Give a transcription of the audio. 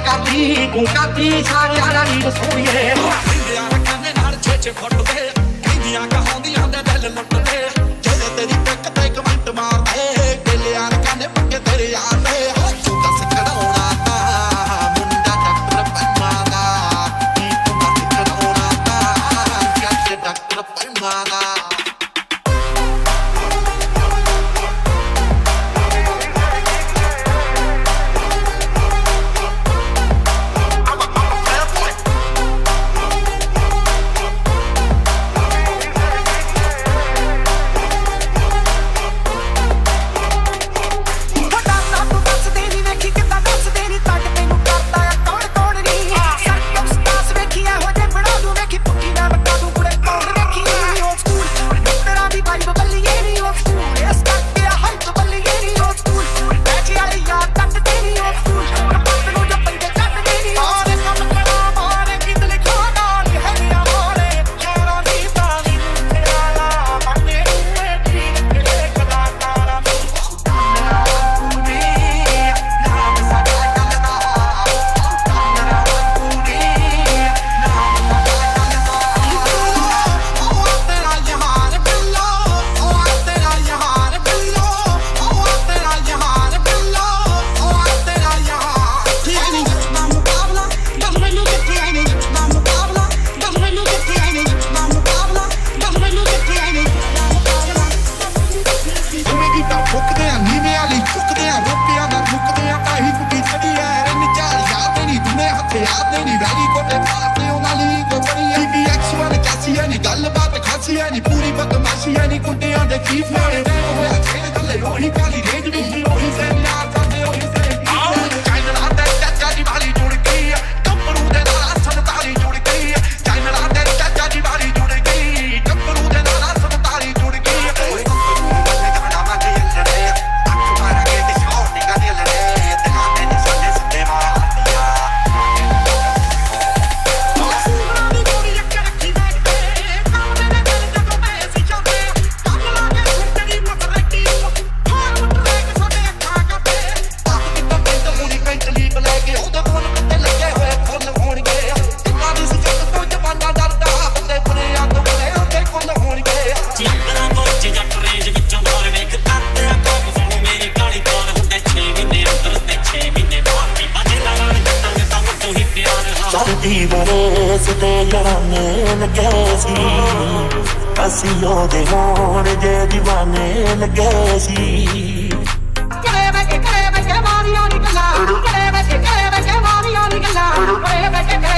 ਕਰਦੀ ਤੂੰ ਕਰਦੀ ਸਾਰਿਆਂ ਨਾਲ ਨੀਂਦ ਸੋਹਣੀਏ ਕਹਿੰਦਿਆਂ ਕਹਿੰਦੇ ਨਾਲ ਛੇ ਫੁੱਟਦੇ ਕਹਿੰਦੀਆਂ ਕਹਾਉਂਦੀਆਂ ਦੇ ਦਿਲ ਲੁੱਟਦੇ ਜਿਹੜੇ ਤੇਰੀ ਪਿੱਕ ਤੇ ਕਮੈਂਟ ਮਾਰਦੇ ਦਿਲਿਆਂ ਕਹਿੰਦੇ ਪੱਕੇ ਤੇਰੇ ਯਾਰ ਦੇ ਤੂੰ ਦੱਸ ਕਢਾਉਣਾ ਮੁੰਡਾ ਡਾਕਟਰ ਪੰਮਾ ਦਾ ਕੀ ਤੂੰ ਦੱਸ ਕਢਾਉਣਾ ਕਿ ਡਾਕਟਰ ਪੰਮਾ ਦਾ ਪੂਰੀ ਬਦਮਾਸ਼ੀ ਨਹੀਂ ਕੁੱਟਿਆਂ ਦੇ ਕੀ ਫਾਇਦੇ ਹੋਇਆ ਛੇੜ ਥੱਲੇ ਉਹੀ ਕਾਲੀ ਰੇਜ ਵੀ ਉਹੀ ਸੈਨਾ ਕਰਦੇ ਉਹੀ ਸੈਨਾ ਚਾਈਨਾ ਦੇ ਚਾਚਾ ਦੀ ਵਾਲੀ ਜੁੜ ਗਈ ਕੰਪਰੂ ਦੇ ਨਾਲ ਸੰਤਾਲੀ ਜੁੜ ਗਈ ਚਾਈਨਾ ਦੇ ਚਾਚਾ ਦੀ ਵਾਲੀ ਜੁੜ ਗਈ ਕੰਪਰੂ ਦੇ ਨਾਲ ਸੰਤਾਲੀ ਜੁੜ ਗਈ ਓਏ ਕੰਪਰੂ ਦੇ ਕਮੜਾ ਮਾ ਕੇ ਲੜੇ ਅੱਖ ਮਾਰ ਕੇ ਤੇ ਸ਼ੌਟ ਨਿਕਾ ਦੇ ਲੜੇ ਤੇ ਕਾਂਦੇ ਨੇ ਸਾਡੇ ਸਿੱਧੇ ਮਾਰਦੀਆਂ ਬਰੇਸ ਤੇ ਜੜਾਨੇ ਲੱਗੇ ਸੀ ਅਸੀਂ ਉਹਦੇ ਹੋਣ ਜੇ دیਵਾਨੇ ਲੱਗੇ ਸੀ ਕਰੇ ਬੈਠੇ ਮਾਰੀਆਂ ਨੀ ਗੱਲਾਂ ਕਰੇ ਬੈਠੇ ਮਾਰੀਆਂ ਨੀ ਗੱਲਾਂ ਕਰੇ ਬੈਠੇ